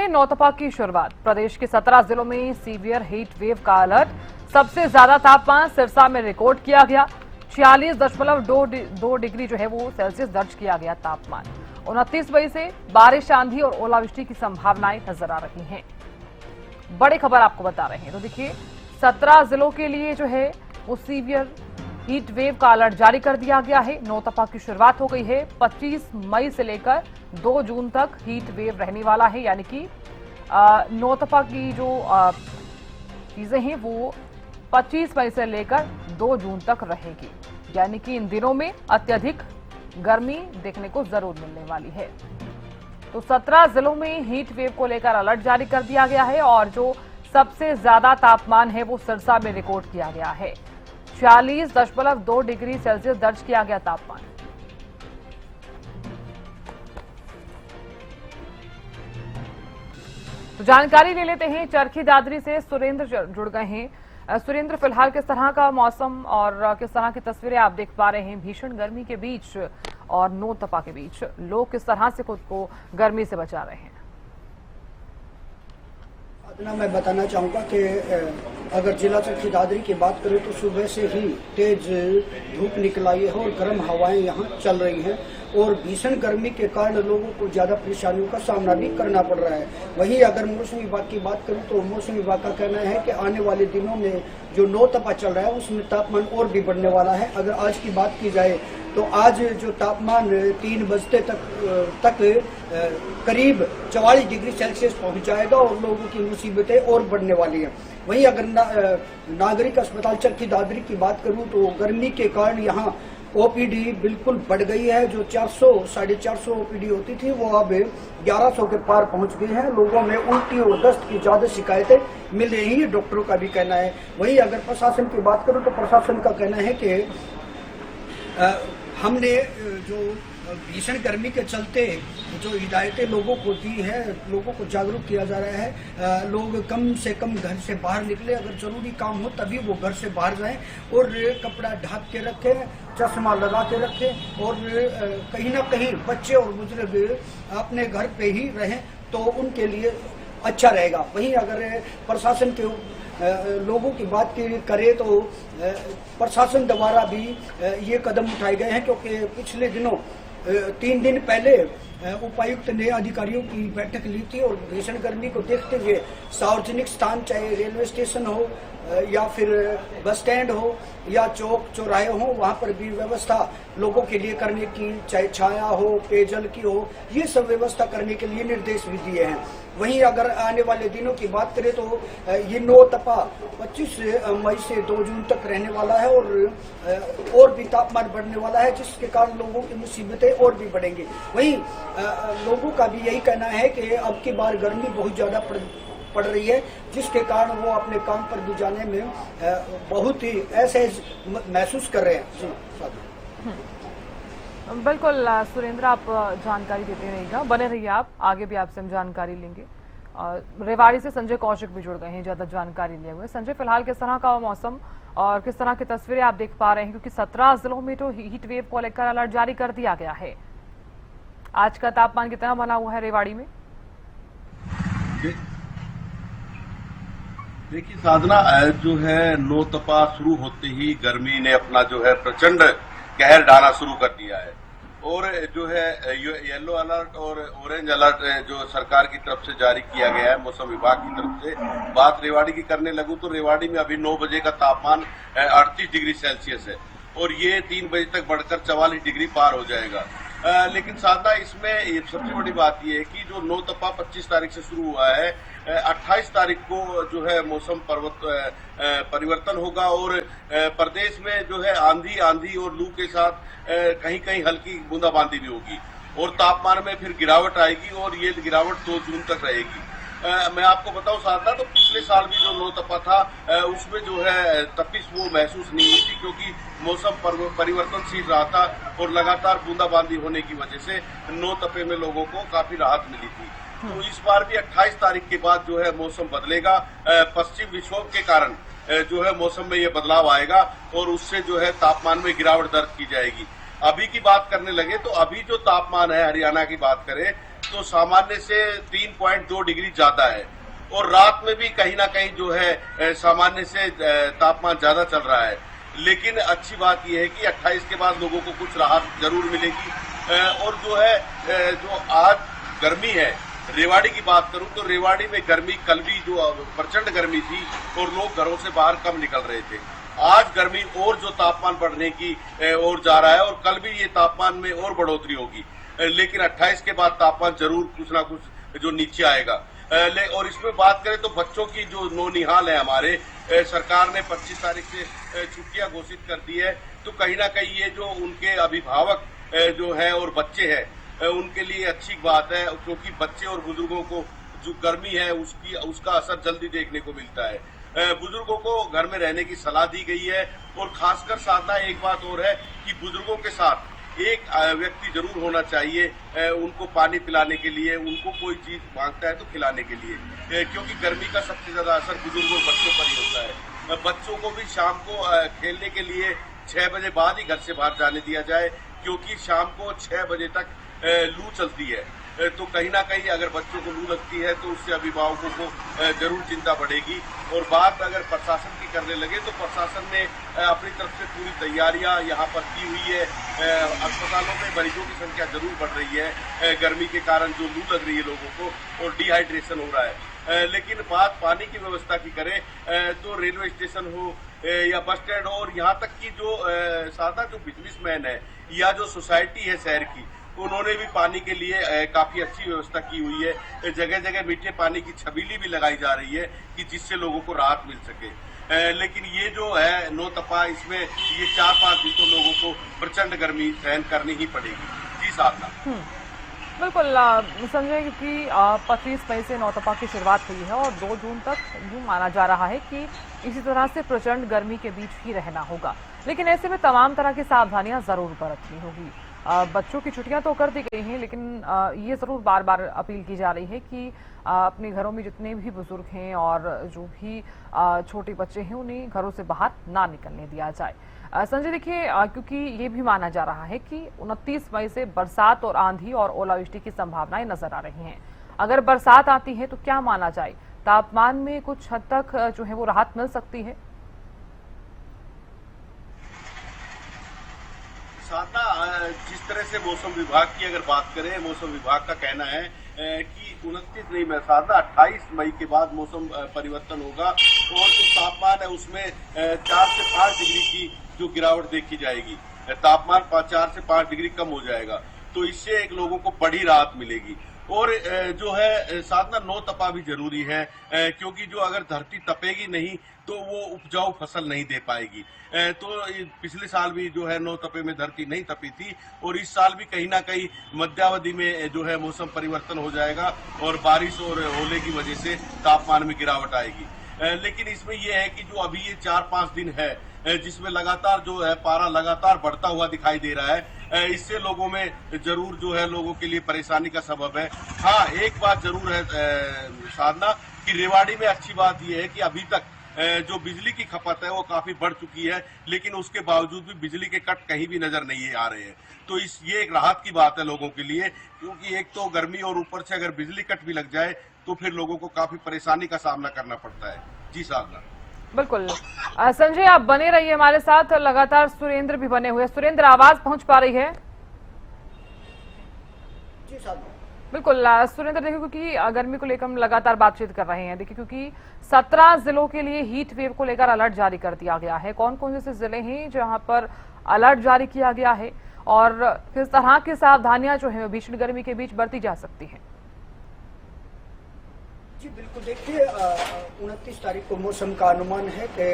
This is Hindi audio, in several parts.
में नौतपा की शुरुआत। प्रदेश के 17 जिलों में सीवियर हीट वेव का अलर्ट। सबसे ज्यादा तापमान सिरसा में रिकॉर्ड किया गया। 46.2 डिग्री जो है वो सेल्सियस दर्ज किया गया तापमान। 29 मई से बारिश, आंधी और ओलावृष्टि की संभावनाएं नजर आ रही हैं। बड़ी खबर आपको बता रहे हैं। तो देखिए, 17 जिलों के लिए जो है वो सीवियर हीट वेव का अलर्ट जारी कर दिया गया है। नौतपा की शुरुआत हो गई है। 25 मई से लेकर 2 जून तक हीट वेव रहने वाला है, यानी कि नौतपा की जो चीजें हैं वो 25 मई से लेकर 2 जून तक रहेगी। यानी कि इन दिनों में अत्यधिक गर्मी देखने को जरूर मिलने वाली है। तो 17 जिलों में हीट वेव को लेकर अलर्ट जारी कर दिया गया है और जो सबसे ज्यादा तापमान है वो सिरसा में रिकॉर्ड किया गया है। 46.2 डिग्री सेल्सियस दर्ज किया गया तापमान। तो जानकारी ले लेते हैं, चरखी दादरी से सुरेंद्र जुड़ गए हैं। सुरेंद्र, फिलहाल किस तरह का मौसम और किस तरह की तस्वीरें आप देख पा रहे हैं भीषण गर्मी के बीच और नौतपा के बीच? लोग किस तरह से खुद को गर्मी से बचा रहे हैं? मैं बताना चाहूँगा कि अगर जिला चरखी दादरी की बात करें तो सुबह से ही तेज धूप निकल आई है और गर्म हवाएं यहाँ चल रही हैं और भीषण गर्मी के कारण लोगों को ज्यादा परेशानियों का सामना भी करना पड़ रहा है। वहीं अगर मौसम विभाग की बात करूं तो मौसम विभाग का कहना है कि आने वाले दिनों में जो नौतपा चल रहा है उसमें तापमान और भी बढ़ने वाला है। अगर आज की बात की जाए तो आज जो तापमान 3 बजते तक करीब 44 डिग्री सेल्सियस पहुंच जाएगा और लोगों की मुसीबतें और बढ़ने वाली हैं। वहीं अगर नागरिक अस्पताल चरखी दादरी की बात करूं तो गर्मी के कारण यहाँ ओपीडी बिल्कुल बढ़ गई है। जो 400-450 ओपीडी होती थी वो अब 1100 के पार पहुंच गई है। लोगों में उल्टी और दस्त की ज्यादा शिकायतें मिल रही हैं, डॉक्टरों का भी कहना है। वहीं अगर प्रशासन की बात करूं तो प्रशासन का कहना है कि हमने जो भीषण गर्मी के चलते जो हिदायतें लोगों को दी है, लोगों को जागरूक किया जा रहा है। लोग कम से कम घर से बाहर निकले, अगर जरूरी काम हो तभी वो घर से बाहर जाएं और कपड़ा ढक के रखें, चश्मा लगा के रखें और कहीं ना कहीं बच्चे और बुजुर्ग अपने घर पे ही रहें तो उनके लिए अच्छा रहेगा। वहीं अगर प्रशासन के लोगों की बात करें तो प्रशासन द्वारा भी ये कदम उठाए गए हैं, क्योंकि पिछले दिनों 3 दिन पहले उपायुक्त ने अधिकारियों की बैठक ली थी और भीषण गर्मी को देखते हुए सार्वजनिक स्थान, चाहे रेलवे स्टेशन हो या फिर बस स्टैंड हो या चौक चौराहे हो, वहां पर भी व्यवस्था लोगों के लिए करने की, चाहे छाया हो, पेयजल की हो, ये सब व्यवस्था करने के लिए निर्देश भी दिए हैं। वहीं अगर आने वाले दिनों की बात करें तो ये नौतपा 25 मई से 2 जून तक रहने वाला है और भी तापमान बढ़ने वाला है, जिसके कारण लोगों की मुसीबतें और भी बढ़ेंगी। वहीं लोगों का भी यही कहना है कि अब की बार गर्मी बहुत ज्यादा पड़ रही है, जिसके कारण वो अपने काम पर भी जाने में बहुत ही असहज महसूस कर रहे हैं। बिल्कुल सुरेंद्र, आप जानकारी देते रहिएगा, बने रहिए आप, आगे भी आपसे हम जानकारी लेंगे। रेवाड़ी से संजय कौशिक भी जुड़ गए हैं ज्यादा जानकारी लिए हुए। संजय, फिलहाल किस तरह का मौसम और किस तरह की तस्वीरें आप देख पा रहे हैं, क्योंकि 17 जिलों में तो हीट वेव को लेकर अलर्ट जारी कर दिया गया है। आज का तापमान कितना बना हुआ है रेवाड़ी में? देखिए साधना, जो है नौतपा शुरू होते ही गर्मी ने अपना जो है प्रचंड कहर ढाना शुरू कर दिया है और जो है येलो अलर्ट और ऑरेंज अलर्ट जो सरकार की तरफ से जारी किया गया है मौसम विभाग की तरफ से। बात रेवाड़ी की करने लगूं तो रेवाड़ी में अभी 9 बजे का तापमान 38 डिग्री सेल्सियस है और ये 3 बजे तक बढ़कर 44 डिग्री पार हो जाएगा। लेकिन साधा इसमें सबसे बड़ी बात यह है कि जो नौतपा 25 तारीख से शुरू हुआ है, 28 तारीख को जो है मौसम परिवर्तन होगा और प्रदेश में जो है आंधी और लू के साथ कहीं कहीं हल्की बूंदाबांदी भी होगी और तापमान में फिर गिरावट आएगी और ये गिरावट 2 जून तक रहेगी। मैं आपको बताऊं साधना, तो पिछले साल भी जो नौतपा था उसमें जो है तपिश वो महसूस नहीं हुई थी, क्योंकि मौसम परिवर्तनशील रहा था और लगातार बूंदाबांदी होने की वजह से नौतपे में लोगों को काफी राहत मिली थी। तो इस बार भी 28 तारीख के बाद जो है मौसम बदलेगा। पश्चिम विक्षोभ के कारण जो है मौसम में ये बदलाव आएगा और उससे जो है तापमान में गिरावट दर्ज की जाएगी। अभी की बात करने लगे तो अभी जो तापमान है, हरियाणा की बात करें तो सामान्य से 3.2 डिग्री ज्यादा है और रात में भी कहीं ना कहीं जो है सामान्य से तापमान ज्यादा चल रहा है। लेकिन अच्छी बात यह है कि 28 के बाद लोगों को कुछ राहत जरूर मिलेगी। और जो है जो आज गर्मी है, रेवाड़ी की बात करूं तो रेवाड़ी में गर्मी कल भी जो प्रचंड गर्मी थी और लोग घरों से बाहर कम निकल रहे थे। आज गर्मी और जो तापमान बढ़ने की ओर जा रहा है और कल भी ये तापमान में और बढ़ोतरी होगी। लेकिन 28 के बाद तापमान जरूर कुछ ना कुछ जो नीचे आएगा। और इसमें बात करें तो बच्चों की जो नौनिहाल है हमारे, सरकार ने 25 तारीख से छुट्टियां घोषित कर दी है। तो कहीं ना कहीं ये जो उनके अभिभावक जो है और बच्चे हैं उनके लिए अच्छी बात है, क्योंकि बच्चे और बुजुर्गों को जो गर्मी है उसका असर जल्दी देखने को मिलता है। बुजुर्गों को घर में रहने की सलाह दी गई है और खासकर साथ एक बात और है कि बुजुर्गों के साथ एक व्यक्ति जरूर होना चाहिए उनको पानी पिलाने के लिए, उनको कोई चीज मांगता है तो खिलाने के लिए, क्योंकि गर्मी का सबसे ज्यादा असर बुजुर्गों और बच्चों पर ही होता है। बच्चों को भी शाम को खेलने के लिए 6 बजे बाद ही घर से बाहर जाने दिया जाए, क्योंकि शाम को 6 बजे तक लू चलती है। तो कहीं ना कहीं अगर बच्चों को लू लगती है तो उससे अभिभावकों को जरूर चिंता बढ़ेगी। और बात अगर प्रशासन की करने लगे तो प्रशासन ने अपनी तरफ से पूरी तैयारियां यहाँ पर की हुई है। अस्पतालों में मरीजों की संख्या जरूर बढ़ रही है गर्मी के कारण, जो लू लग रही है लोगों को और डिहाइड्रेशन हो रहा है। लेकिन बात पानी की व्यवस्था की करें तो रेलवे स्टेशन हो या बस स्टैंड हो और यहाँ तक कि जो सादा जो बिजनेसमैन है या जो सोसाइटी है शहर की, उन्होंने भी पानी के लिए काफी अच्छी व्यवस्था की हुई है। जगह जगह मीठे पानी की छबीली भी लगाई जा रही है कि जिससे लोगों को राहत मिल सके। लेकिन ये जो है नो तपा, इसमें ये 4-5 दिन तो लोगों को प्रचंड गर्मी सहन करनी ही पड़ेगी। जी साधना। बिल्कुल संजय, क्योंकि 25 मई से नौतपा की शुरुआत हुई है और 2 जून तक यूं माना जा रहा है कि इसी तरह से प्रचंड गर्मी के बीच ही रहना होगा। लेकिन ऐसे में तमाम तरह की सावधानियां जरूर बरतनी होगी। बच्चों की छुट्टियां तो कर दी गई हैं, लेकिन ये जरूर बार बार अपील की जा रही है कि अपने घरों में जितने भी बुजुर्ग हैं और जो भी छोटे बच्चे हैं उन्हें घरों से बाहर ना निकलने दिया जाए। संजय देखिए, क्योंकि ये भी माना जा रहा है कि 29 मई से बरसात और आंधी और ओलावृष्टि की संभावनाएं नजर आ रही हैं। अगर बरसात आती है तो क्या माना जाए, तापमान में कुछ हद तक जो है वो राहत मिल सकती है? साधना, जिस तरह से मौसम विभाग की अगर बात करें, मौसम विभाग का कहना है कि 29 नहीं, मैं साधना 28 मई के बाद मौसम परिवर्तन होगा और जो तापमान है उसमें 4 से 5 डिग्री की जो गिरावट देखी जाएगी। तापमान 4 से 5 डिग्री कम हो जाएगा, तो इससे एक लोगों को बड़ी राहत मिलेगी। और जो है साधना, नो तपा भी जरूरी है, क्योंकि जो अगर धरती तपेगी नहीं तो वो उपजाऊ फसल नहीं दे पाएगी। तो पिछले साल भी जो है नो तपे में धरती नहीं तपी थी और इस साल भी कहीं ना कहीं मध्यावधि में जो है मौसम परिवर्तन हो जाएगा और बारिश और ओले की वजह से तापमान में गिरावट आएगी। लेकिन इसमें यह है कि जो अभी ये 4-5 दिन है जिसमें लगातार जो है पारा लगातार बढ़ता हुआ दिखाई दे रहा है, इससे लोगों में जरूर जो है लोगों के लिए परेशानी का सबब है। हाँ, एक बात जरूर है साधना कि रेवाड़ी में अच्छी बात यह है कि अभी तक जो बिजली की खपत है वो काफी बढ़ चुकी है, लेकिन उसके बावजूद भी बिजली के कट कहीं भी नजर नहीं आ रहे हैं। तो ये एक राहत की बात है लोगों के लिए, क्योंकि एक तो गर्मी और ऊपर से अगर बिजली कट भी लग जाए तो फिर लोगों को काफी परेशानी का सामना करना पड़ता है। जी साधना। बिल्कुल संजय, आप बने रहिए हमारे साथ, लगातार सुरेंद्र भी बने हुए। सुरेंद्र, आवाज पहुंच पा रही है? जी साधना। बिल्कुल सुरेंद्र, देखिए क्योंकि गर्मी को लेकर हम लगातार बातचीत कर रहे हैं। देखिए क्योंकि 17 जिलों के लिए हीट वेव को लेकर अलर्ट जारी कर दिया गया है। कौन कौन से जिले हैं जहां पर अलर्ट जारी किया गया है और किस तरह की सावधानियां जो है भीषण गर्मी के बीच बरती जा सकती हैं? जी बिल्कुल, देखिए 29 तारीख को मौसम का अनुमान है कि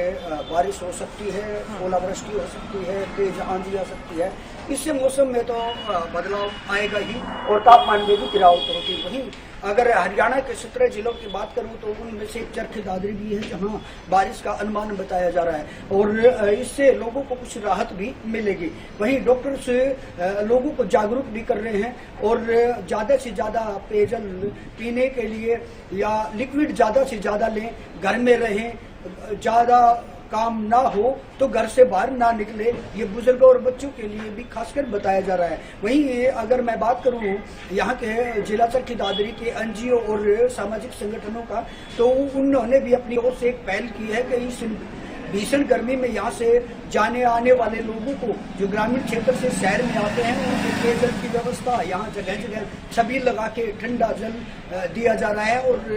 बारिश हो सकती है, ओलावृष्टि हो सकती है, तेज आंधी आ सकती है। इससे मौसम में तो बदलाव आएगा ही और तापमान में भी गिरावट होगी। वहीं अगर हरियाणा के 17 जिलों की बात करूं तो उनमें से चरखी दादरी भी है जहां बारिश का अनुमान बताया जा रहा है और इससे लोगों को कुछ राहत भी मिलेगी। वहीं डॉक्टर्स लोगों को जागरूक भी कर रहे हैं और ज्यादा से ज्यादा पेयजल पीने के लिए या लिक्विड ज्यादा से ज्यादा लें, घर में रहें, ज्यादा काम ना हो तो घर से बाहर ना निकले, ये बुजुर्गों और बच्चों के लिए भी खासकर बताया जा रहा है। वहीं अगर मैं बात करूं यहाँ के जिला चरखी दादरी के एनजीओ और सामाजिक संगठनों का, तो उन्होंने भी अपनी ओर से एक पहल की है कि इस भीषण गर्मी में यहाँ से जाने आने वाले लोगों को, जो ग्रामीण क्षेत्र से शहर में आते हैं, उनके पेयजल की व्यवस्था यहाँ जगह जगह छबील लगा के ठंडा जल दिया जा रहा है। और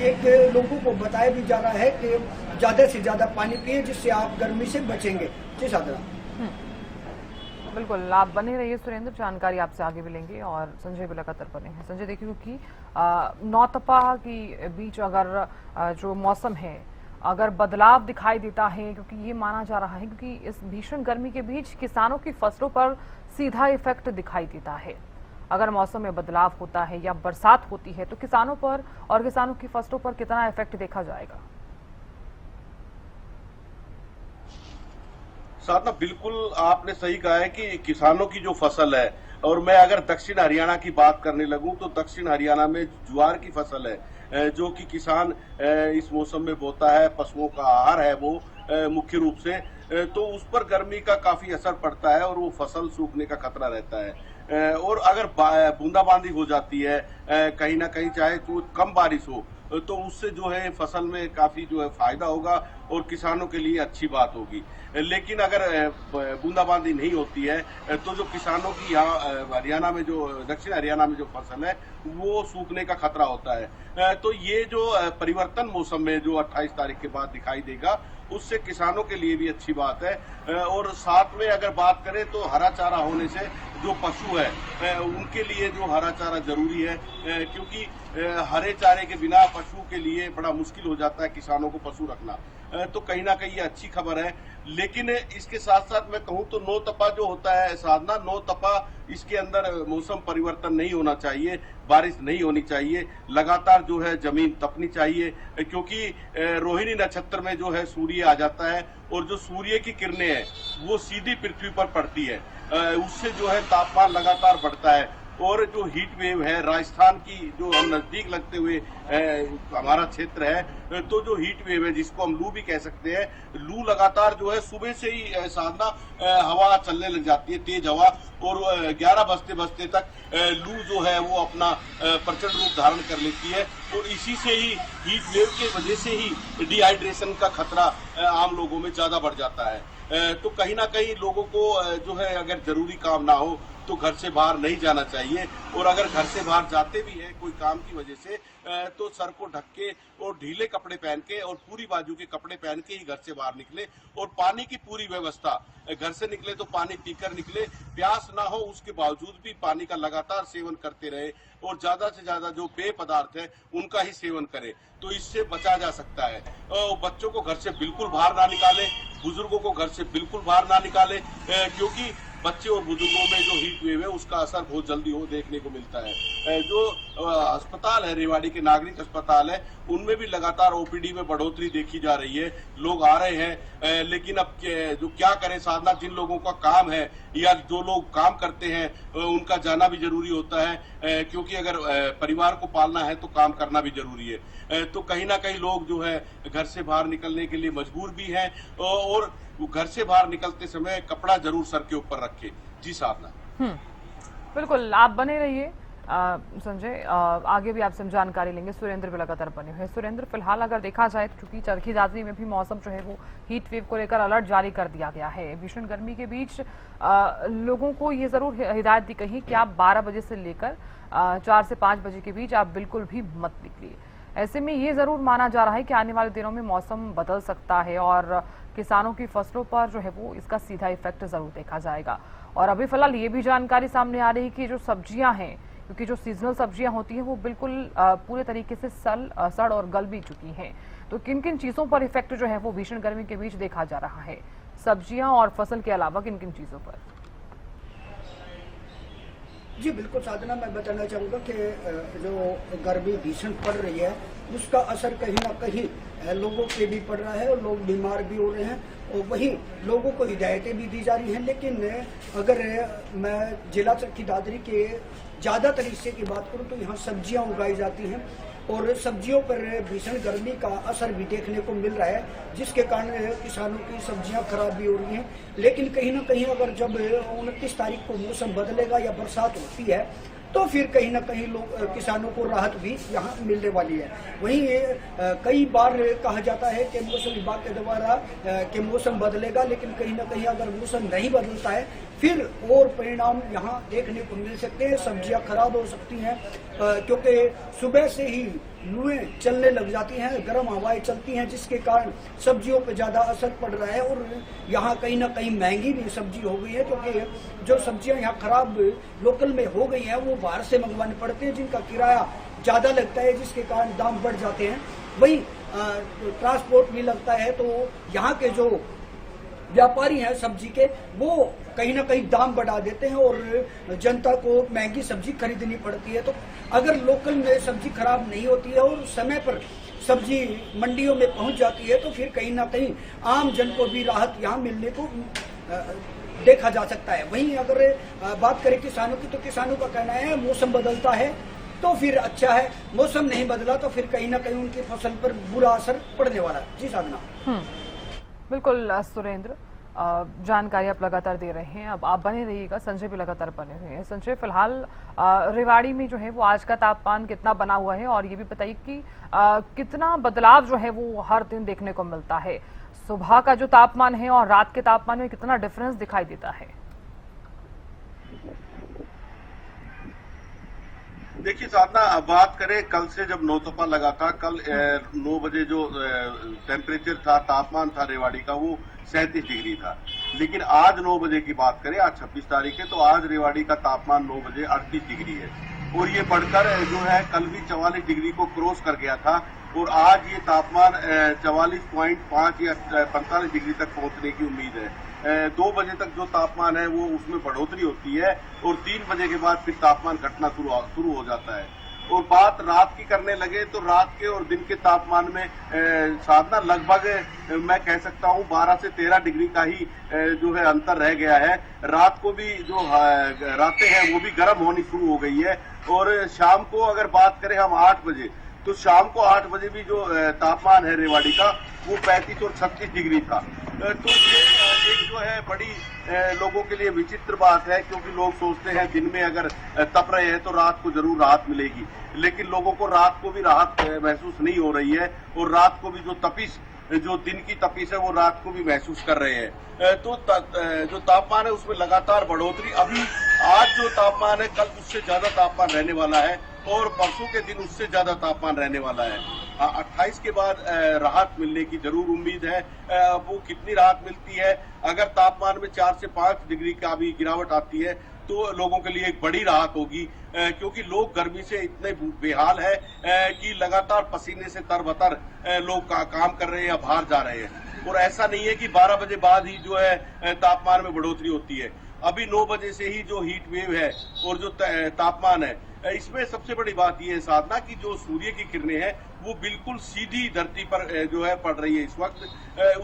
एक लोगों को बताया भी जा रहा है कि ज्यादा से ज्यादा पानी पिए, जिससे आप गर्मी से बचेंगे। जी साधना। बिल्कुल, आप बने रहिए सुरेंद्र, जानकारी आपसे आगे भी लेंगे। और संजय भी लगातार बने हैं। संजय, देखिए क्योंकि नौतपा की बीच अगर जो मौसम है अगर बदलाव दिखाई देता है, क्योंकि ये माना जा रहा है क्योंकि इस भीषण गर्मी के बीच किसानों की फसलों पर सीधा इफेक्ट दिखाई देता है। अगर मौसम में बदलाव होता है या बरसात होती है तो किसानों पर और किसानों की फसलों पर कितना इफेक्ट देखा जाएगा? साधना, बिल्कुल आपने सही कहा है कि किसानों की जो फसल है, और मैं अगर दक्षिण हरियाणा की बात करने लगूं तो दक्षिण हरियाणा में ज्वार की फसल है जो कि किसान इस मौसम में बोता है, पशुओं का आहार है वो मुख्य रूप से, तो उस पर गर्मी का काफी असर पड़ता है और वो फसल सूखने का खतरा रहता है। और अगर बूंदाबांदी हो जाती है कहीं ना कहीं, चाहे तो कम बारिश हो, तो उससे जो है फसल में काफी जो है फायदा होगा और किसानों के लिए अच्छी बात होगी। लेकिन अगर बूंदाबांदी नहीं होती है तो जो किसानों की यहाँ हरियाणा में, जो दक्षिण हरियाणा में जो फसल है वो सूखने का खतरा होता है। तो ये जो परिवर्तन मौसम में जो 28 तारीख के बाद दिखाई देगा, उससे किसानों के लिए भी अच्छी बात है। और साथ में अगर बात करें तो हरा चारा होने से जो पशु है उनके लिए जो हरा चारा जरूरी है, क्योंकि हरे चारे के बिना पशु के लिए बड़ा मुश्किल हो जाता है किसानों को पशु रखना। तो कहीं ना कहीं ये अच्छी खबर है। लेकिन इसके साथ साथ मैं कहूं तो नौ तपा जो होता है साधना, नौ तपा इसके अंदर मौसम परिवर्तन नहीं होना चाहिए, बारिश नहीं होनी चाहिए, लगातार जो है जमीन तपनी चाहिए, क्योंकि रोहिणी नक्षत्र में जो है सूर्य आ जाता है और जो सूर्य की किरणें हैं वो सीधी पृथ्वी पर पड़ती है, उससे जो है तापमान लगातार बढ़ता है। और जो हीट वेव है राजस्थान की, जो हम नजदीक लगते हुए हमारा क्षेत्र है, तो जो हीट वेव है जिसको हम लू भी कह सकते हैं, लू लगातार जो है सुबह से ही साधना हवा चलने लग जाती है, तेज हवा, और 11 बजते बजते तक लू जो है वो अपना प्रचंड रूप धारण कर लेती है। और इसी से ही हीट वेव के वजह से ही डिहाइड्रेशन का खतरा आम लोगों में ज्यादा बढ़ जाता है। तो कहीं ना कहीं लोगों को जो है अगर जरूरी काम ना हो तो घर से बाहर नहीं जाना चाहिए, और अगर घर से बाहर जाते भी हैं कोई काम की वजह से तो सर को ढक के और ढीले कपड़े पहन के और पूरी बाजू के कपड़े पहन के ही घर से बाहर निकले, और पानी की पूरी व्यवस्था, घर से निकले तो पानी पीकर निकले, प्यास ना हो उसके बावजूद भी पानी का लगातार सेवन करते रहे, और ज्यादा से ज्यादा जो पेय पदार्थ है उनका ही सेवन करें, तो इससे बचा जा सकता है। बच्चों को घर से बिल्कुल बाहर ना निकालें, बुजुर्गों को घर से बिल्कुल बाहर ना निकालें, क्योंकि बच्चे और बुजुर्गों में जो हीट वेव है उसका असर बहुत जल्दी हो देखने को मिलता है। जो अस्पताल है, रेवाड़ी के नागरिक अस्पताल है, उनमें भी लगातार ओपीडी में बढ़ोतरी देखी जा रही है, लोग आ रहे हैं। लेकिन अब जो क्या करें साधना, जिन लोगों का काम है या जो लोग काम करते हैं उनका जाना भी जरूरी होता है, क्योंकि अगर परिवार को पालना है तो काम करना भी जरूरी है। तो कहीं ना कहीं लोग जो है घर से बाहर निकलने के लिए मजबूर भी हैं, और वो घर से बाहर निकलते समय कपड़ा जरूर सर के ऊपर रखे। जी साधना। बिल्कुल, आप बने रहिए संजय, आगे भी आपसे हम जानकारी लेंगे। सुरेंद्र भी लगातार बने हुए हैं। सुरेंद्र, फिलहाल अगर देखा जाए तो चूंकि चरखी दादरी में भी मौसम जो है वो हीट वेव को लेकर अलर्ट जारी कर दिया गया है। भीषण गर्मी के बीच लोगों को ये जरूर हिदायत दी गई कि आप 12 बजे से लेकर 4 से 5 बजे के बीच आप बिल्कुल भी मत निकलिए। ऐसे में ये जरूर माना जा रहा है कि आने वाले दिनों में मौसम बदल सकता है और किसानों की फसलों पर जो है वो इसका सीधा इफेक्ट जरूर देखा जाएगा। और अभी फिलहाल ये भी जानकारी सामने आ रही है कि जो सब्जियां हैं, क्योंकि जो सीजनल सब्जियां होती हैं वो बिल्कुल पूरे तरीके से सड़ और गल भी चुकी हैं, तो किन किन चीजों पर इफेक्ट जो है वो भीषण गर्मी के बीच देखा जा रहा है, सब्जियां और फसल के अलावा किन किन चीजों पर? जी बिल्कुल साधना, मैं बताना चाहूँगा कि जो गर्मी भीषण पड़ रही है उसका असर कहीं ना कहीं लोगों पे भी पड़ रहा है और लोग बीमार भी हो रहे हैं, और वहीं लोगों को हिदायतें भी दी जा रही हैं। लेकिन अगर मैं जिला चरखी दादरी के ज़्यादातर हिस्से की बात करूँ तो यहाँ सब्जियाँ उगाई जाती हैं, और सब्जियों पर भीषण गर्मी का असर भी देखने को मिल रहा है, जिसके कारण किसानों की सब्जियां खराब भी हो रही हैं। लेकिन कहीं ना कहीं अगर जब 29 तारीख को मौसम बदलेगा या बरसात होती है तो फिर कहीं ना कहीं लोग किसानों को राहत भी यहाँ मिलने वाली है। वहीं कई बार कहा जाता है कि मौसम विभाग के द्वारा कि मौसम बदलेगा, लेकिन कहीं ना कहीं अगर मौसम नहीं बदलता है फिर और परिणाम यहाँ देखने को मिल सकते हैं। सब्जियां खराब हो सकती हैं क्योंकि सुबह से ही लूएं चलने लग जाती हैं, गर्म हवाएं चलती हैं, जिसके कारण सब्जियों पर ज्यादा असर पड़ रहा है और यहाँ कहीं ना कहीं महंगी भी सब्जी हो गई है, क्योंकि जो सब्जियां यहाँ खराब लोकल में हो गई हैं वो बाहर से मंगवाने पड़ते हैं, जिनका किराया ज्यादा लगता है, जिसके कारण दाम बढ़ जाते हैं। वहीं ट्रांसपोर्ट भी लगता है, तो यहाँ के जो व्यापारी हैं सब्जी के, वो कहीं ना कहीं दाम बढ़ा देते हैं और जनता को महंगी सब्जी खरीदनी पड़ती है। तो अगर लोकल में सब्जी खराब नहीं होती है और समय पर सब्जी मंडियों में पहुंच जाती है तो फिर कहीं ना कहीं आम जन को भी राहत यहाँ मिलने को देखा जा सकता है। वहीं अगर बात करें किसानों की, तो किसानों का कहना है मौसम बदलता है तो फिर अच्छा है, मौसम नहीं बदला तो फिर कहीं ना कहीं उनकी फसल पर बुरा असर पड़ने वाला है। जी साधना। बिल्कुल सुरेंद्र, जानकारी आप लगातार दे रहे हैं, अब आप बने रहिएगा, संजय भी लगातार बने रहे हैं। संजय, फिलहाल रेवाड़ी में जो है वो आज का तापमान कितना बना हुआ है, और ये भी बताइए कि कितना बदलाव जो है वो हर दिन देखने को मिलता है? सुबह का जो तापमान है और रात के तापमान में कितना डिफरेंस दिखाई देता है? देखिए साधना, बात करें कल से जब नौतपा लगा था, कल 9 बजे जो टेम्परेचर था, तापमान था रेवाड़ी का, वो 37 डिग्री था। लेकिन आज 9 बजे की बात करें, आज 26 तारीख है, तो आज रेवाड़ी का तापमान 9 बजे 38 डिग्री है और ये बढ़कर जो है कल भी 44 डिग्री को क्रॉस कर गया था और आज ये तापमान 44.5 या 45 डिग्री तक पहुंचने की उम्मीद है। 2 बजे तक जो तापमान है वो उसमें बढ़ोतरी होती है और 3 बजे के बाद फिर तापमान घटना शुरू हो जाता है। और बात रात की करने लगे तो रात के और दिन के तापमान में साधना लगभग मैं कह सकता हूं 12 से 13 डिग्री का ही जो है अंतर रह गया है। रात को भी जो रातें हैं वो भी गर्म होनी शुरू हो गई है और शाम को अगर बात करें हम 8 बजे, तो शाम को 8 बजे भी जो तापमान है रेवाड़ी का वो 35 और 36 डिग्री था। तो ये एक जो है बड़ी लोगों के लिए विचित्र बात है, क्योंकि लोग सोचते हैं दिन में अगर तप रहे हैं तो रात को जरूर राहत मिलेगी, लेकिन लोगों को रात को भी राहत महसूस नहीं हो रही है और रात को भी जो तपिश, जो दिन की तपिश है वो रात को भी महसूस कर रहे हैं। तो जो तापमान है उसमें लगातार बढ़ोतरी, अभी आज जो तापमान है कल उससे ज्यादा तापमान रहने वाला है और परसों के दिन उससे ज्यादा तापमान रहने वाला है। 28 के बाद राहत मिलने की जरूर उम्मीद है। वो कितनी राहत मिलती है, अगर तापमान में 4 से 5 डिग्री का भी गिरावट आती है तो लोगों के लिए एक बड़ी राहत होगी, क्योंकि लोग गर्मी से इतने बेहाल है कि लगातार पसीने से तरबतर लोग काम कर रहे हैं या बाहर जा रहे हैं। और ऐसा नहीं है कि 12 बजे बाद ही जो है तापमान में बढ़ोतरी होती है। अभी 9 बजे से ही जो हीट वेव है और जो तापमान है, इसमें सबसे बड़ी बात यह है साधना कि जो सूर्य की किरणें हैं वो बिल्कुल सीधी धरती पर जो है पड़ रही है इस वक्त,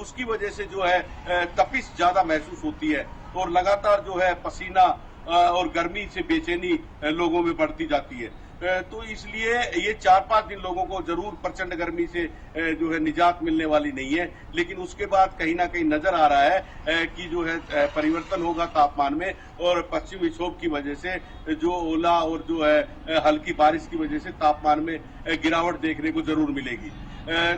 उसकी वजह से जो है तपिश ज्यादा महसूस होती है और लगातार जो है पसीना और गर्मी से बेचैनी लोगों में बढ़ती जाती है। तो इसलिए ये 4-5 दिन लोगों को जरूर प्रचंड गर्मी से जो है निजात मिलने वाली नहीं है, लेकिन उसके बाद कहीं ना कहीं नजर आ रहा है कि जो है परिवर्तन होगा तापमान में और पश्चिमी विक्षोभ की वजह से जो ओला और जो है हल्की बारिश की वजह से तापमान में गिरावट देखने को जरूर मिलेगी।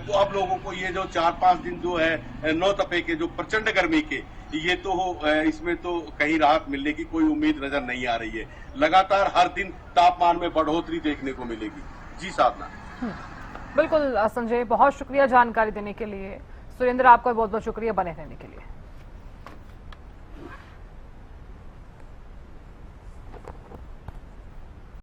तो अब लोगों को ये जो 4-5 दिन जो है नौतपे के जो प्रचंड गर्मी के, ये तो इसमें तो कहीं राहत मिलने की कोई उम्मीद नजर नहीं आ रही है। लगातार हर दिन तापमान में बढ़ोतरी देखने को मिलेगी। जी साधना। बिल्कुल संजय, बहुत शुक्रिया जानकारी देने के लिए। सुरेंद्र, आपका बहुत बहुत शुक्रिया बने रहने के लिए।